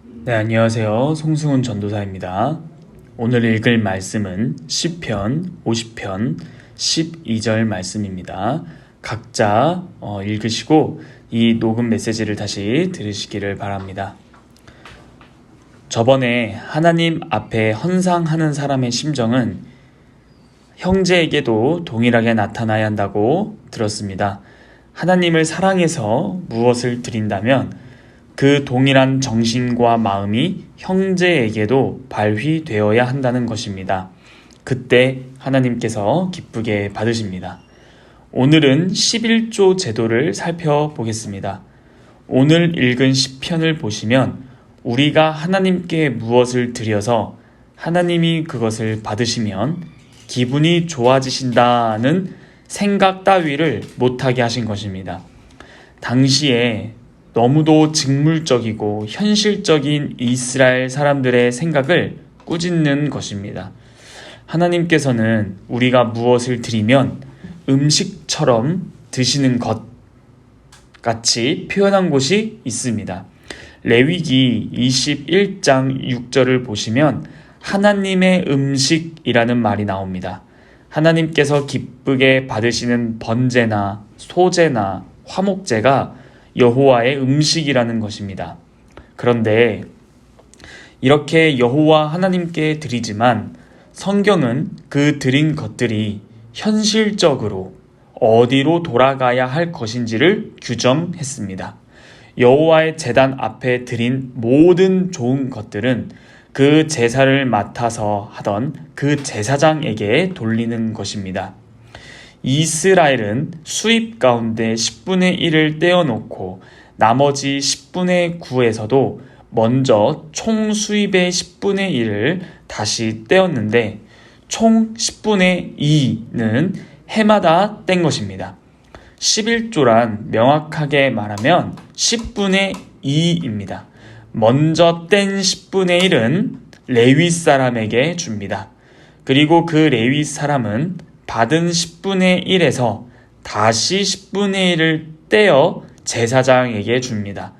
네, 안녕하세요. 송승훈 전도사입니다. 오늘 읽을 말씀은 시편 50편 12절 말씀입니다. 각자 읽으시고 이 녹음 메시지를 다시 들으시기를 바랍니다. 저번에 하나님 앞에 헌상하는 사람의 심정은 형제에게도 동일하게 나타나야 한다고 들었습니다. 하나님을 사랑해서 무엇을 드린다면 그 동일한 정신과 마음이 형제에게도 발휘되어야 한다는 것입니다. 그때 하나님께서 기쁘게 받으십니다. 오늘은 11조 제도를 살펴보겠습니다. 오늘 읽은 시편을 보시면 우리가 하나님께 무엇을 드려서 하나님이 그것을 받으시면 기분이 좋아지신다는 생각 따위를 못하게 하신 것입니다. 당시에 너무도 직물적이고 현실적인 이스라엘 사람들의 생각을 꾸짖는 것입니다. 하나님께서는 우리가 무엇을 드리면 음식처럼 드시는 것 같이 표현한 곳이 있습니다. 레위기 21장 6절을 보시면 하나님의 음식이라는 말이 나옵니다. 하나님께서 기쁘게 받으시는 번제나 소제나 화목제가 여호와의 음식이라는 것입니다. 그런데 이렇게 여호와 하나님께 드리지만 성경은 그 드린 것들이 현실적으로 어디로 돌아가야 할 것인지를 규정했습니다. 여호와의 제단 앞에 드린 모든 좋은 것들은 그 제사를 맡아서 하던 그 제사장에게 돌리는 것입니다. 이스라엘은 수입 가운데 10분의 1을 떼어놓고 나머지 10분의 9에서도 먼저 총 수입의 10분의 1을 다시 떼었는데 총 10분의 2는 해마다 뗀 것입니다. 11조란 명확하게 말하면 10분의 2입니다. 먼저 뗀 10분의 1은 레위 사람에게 줍니다. 그리고 그 레위 사람은 받은 10분의 1에서 다시 10분의 1을 떼어 제사장에게 줍니다.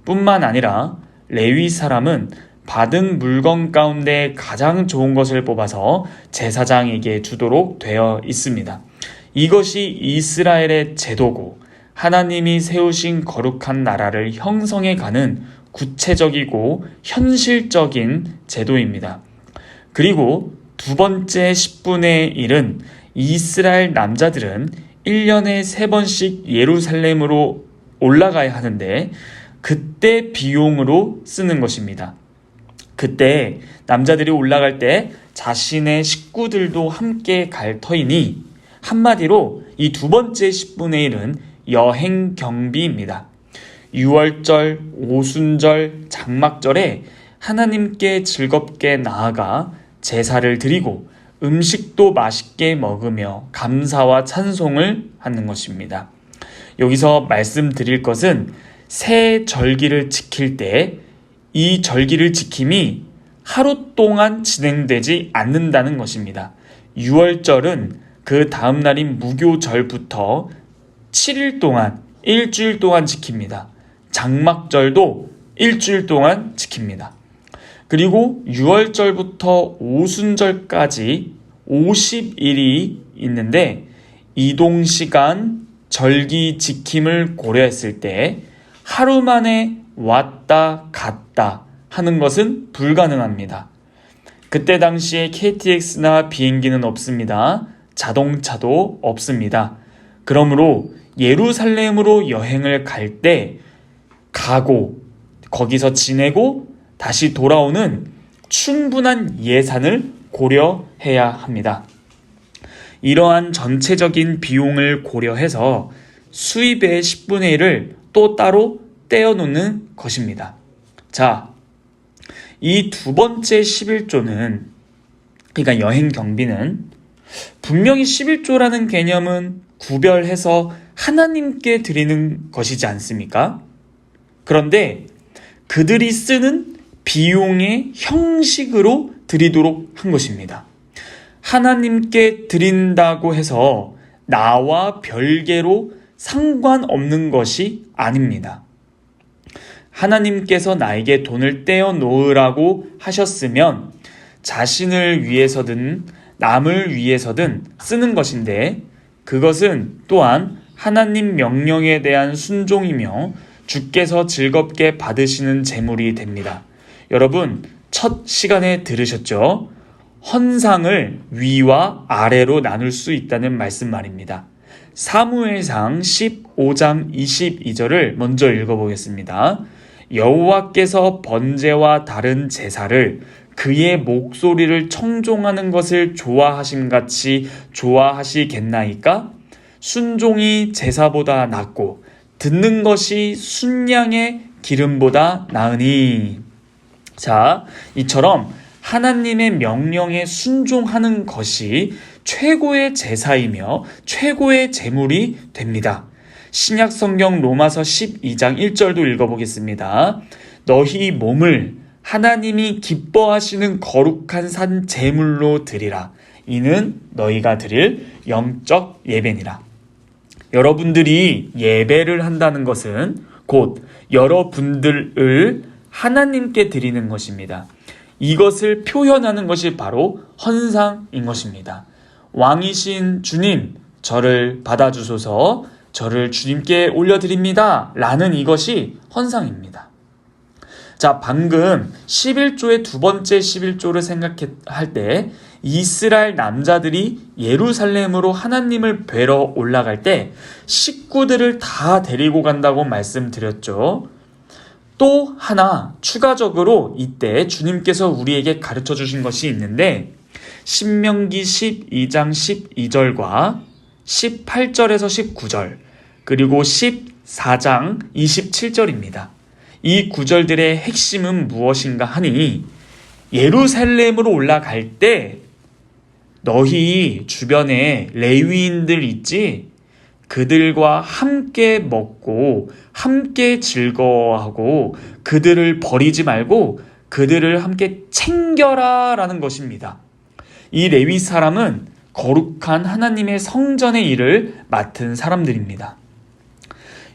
뿐만 아니라 레위 사람은 받은 물건 가운데 가장 좋은 것을 뽑아서 제사장에게 주도록 되어 있습니다. 이것이 이스라엘의 제도고 하나님이 세우신 거룩한 나라를 형성해가는 구체적이고 현실적인 제도입니다. 그리고 두 번째 10분의 1은 이스라엘 남자들은 1년에 3번씩 예루살렘으로 올라가야 하는데 그때 비용으로 쓰는 것입니다. 그때 남자들이 올라갈 때 자신의 식구들도 함께 갈 터이니 한마디로 이 두 번째 10분의 1은 여행 경비입니다. 유월절, 오순절, 장막절에 하나님께 즐겁게 나아가 제사를 드리고 음식도 맛있게 먹으며 감사와 찬송을 하는 것입니다. 여기서 말씀드릴 것은 새 절기를 지킬 때 이 절기를 지킴이 하루 동안 진행되지 않는다는 것입니다. 유월절은 그 다음 날인 무교절부터 7일 동안, 일주일 동안 지킵니다. 장막절도 일주일 동안 지킵니다. 그리고 6월절부터 오순절까지 50일이 있는데 이동시간, 절기 지킴을 고려했을 때 하루 만에 왔다 갔다 하는 것은 불가능합니다. 그때 당시에 KTX나 비행기는 없습니다. 자동차도 없습니다. 그러므로 예루살렘으로 여행을 갈 때 가고 거기서 지내고 다시 돌아오는 충분한 예산을 고려해야 합니다. 이러한 전체적인 비용을 고려해서 수입의 10분의 1을 또 따로 떼어놓는 것입니다. 자, 이 두 번째 11조는 그러니까 여행 경비는 분명히 11조라는 개념은 구별해서 하나님께 드리는 것이지 않습니까? 그런데 그들이 쓰는 비용의 형식으로 드리도록 한 것입니다. 하나님께 드린다고 해서 나와 별개로 상관없는 것이 아닙니다. 하나님께서 나에게 돈을 떼어 놓으라고 하셨으면 자신을 위해서든 남을 위해서든 쓰는 것인데 그것은 또한 하나님 명령에 대한 순종이며 주께서 즐겁게 받으시는 재물이 됩니다. 여러분, 첫 시간에 들으셨죠? 헌상을 위와 아래로 나눌 수 있다는 말씀 말입니다. 사무엘상 15장 22절을 먼저 읽어보겠습니다. 여호와께서 번제와 다른 제사를 그의 목소리를 청종하는 것을 좋아하심같이 좋아하시겠나이까? 순종이 제사보다 낫고 듣는 것이 순양의 기름보다 나으니. 자, 이처럼 하나님의 명령에 순종하는 것이 최고의 제사이며 최고의 제물이 됩니다. 신약 성경 로마서 12장 1절도 읽어보겠습니다. 너희 몸을 하나님이 기뻐하시는 거룩한 산 제물로 드리라. 이는 너희가 드릴 영적 예배니라. 여러분들이 예배를 한다는 것은 곧 여러분들을 하나님께 드리는 것입니다. 이것을 표현하는 것이 바로 헌상인 것입니다. 왕이신 주님, 저를 받아주소서, 저를 주님께 올려드립니다. 라는 이것이 헌상입니다. 자, 방금 11조의 두 번째 11조를 생각할 때 이스라엘 남자들이 예루살렘으로 하나님을 뵈러 올라갈 때 식구들을 다 데리고 간다고 말씀드렸죠. 또 하나 추가적으로 이때 주님께서 우리에게 가르쳐 주신 것이 있는데 신명기 12장 12절과 18절에서 19절 그리고 14장 27절입니다. 이 구절들의 핵심은 무엇인가 하니 예루살렘으로 올라갈 때 너희 주변에 레위인들 있지? 그들과 함께 먹고 함께 즐거워하고 그들을 버리지 말고 그들을 함께 챙겨라 라는 것입니다. 이 레위 사람은 거룩한 하나님의 성전의 일을 맡은 사람들입니다.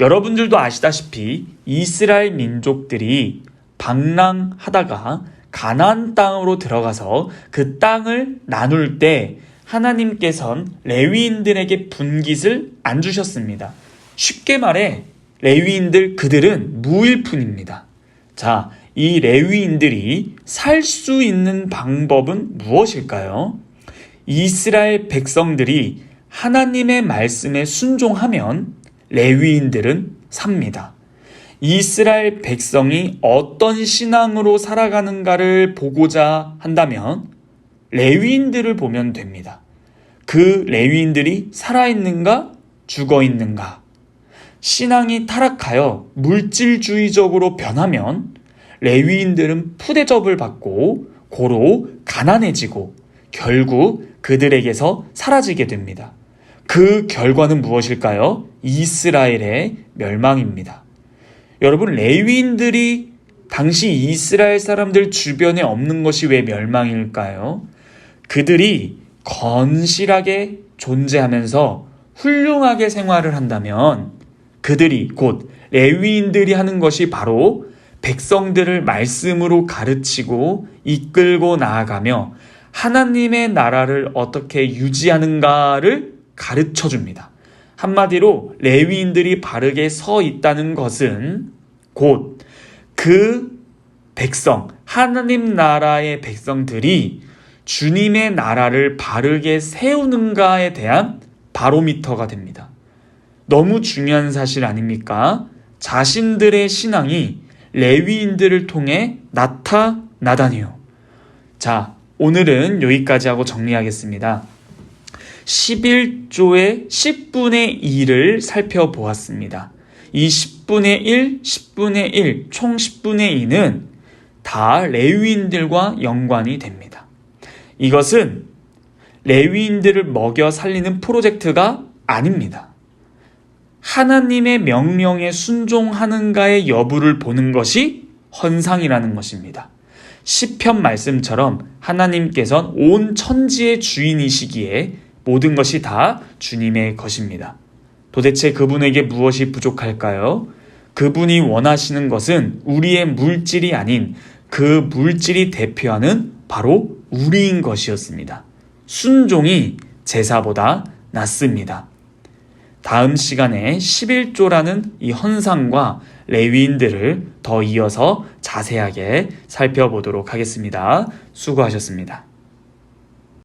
여러분들도 아시다시피 이스라엘 민족들이 방랑하다가 가나안 땅으로 들어가서 그 땅을 나눌 때 하나님께서는 레위인들에게 분깃을 안 주셨습니다. 쉽게 말해 레위인들 그들은 무일푼입니다. 자, 이 레위인들이 살 수 있는 방법은 무엇일까요? 이스라엘 백성들이 하나님의 말씀에 순종하면 레위인들은 삽니다. 이스라엘 백성이 어떤 신앙으로 살아가는가를 보고자 한다면 레위인들을 보면 됩니다. 그 레위인들이 살아있는가 죽어있는가. 신앙이 타락하여 물질주의적으로 변하면 레위인들은 푸대접을 받고 고로 가난해지고 결국 그들에게서 사라지게 됩니다. 그 결과는 무엇일까요? 이스라엘의 멸망입니다. 여러분, 레위인들이 당시 이스라엘 사람들 주변에 없는 것이 왜 멸망일까요? 그들이 건실하게 존재하면서 훌륭하게 생활을 한다면 그들이 곧 레위인들이 하는 것이 바로 백성들을 말씀으로 가르치고 이끌고 나아가며 하나님의 나라를 어떻게 유지하는가를 가르쳐 줍니다. 한마디로 레위인들이 바르게 서 있다는 것은 곧 그 백성, 하나님 나라의 백성들이 주님의 나라를 바르게 세우는가에 대한 바로미터가 됩니다. 너무 중요한 사실 아닙니까? 자신들의 신앙이 레위인들을 통해 나타나다니요. 자, 오늘은 여기까지 하고 정리하겠습니다. 11조의 10분의 2를 살펴보았습니다. 이 10분의 1, 10분의 1, 총 10분의 2는 다 레위인들과 연관이 됩니다. 이것은 레위인들을 먹여 살리는 프로젝트가 아닙니다. 하나님의 명령에 순종하는가의 여부를 보는 것이 헌상이라는 것입니다. 시편 말씀처럼 하나님께서는 온 천지의 주인이시기에 모든 것이 다 주님의 것입니다. 도대체 그분에게 무엇이 부족할까요? 그분이 원하시는 것은 우리의 물질이 아닌 그 물질이 대표하는 바로 우리인 것이었습니다. 순종이 제사보다 낫습니다. 다음 시간에 11조라는 이 헌상과 레위인들을 더 이어서 자세하게 살펴보도록 하겠습니다. 수고하셨습니다.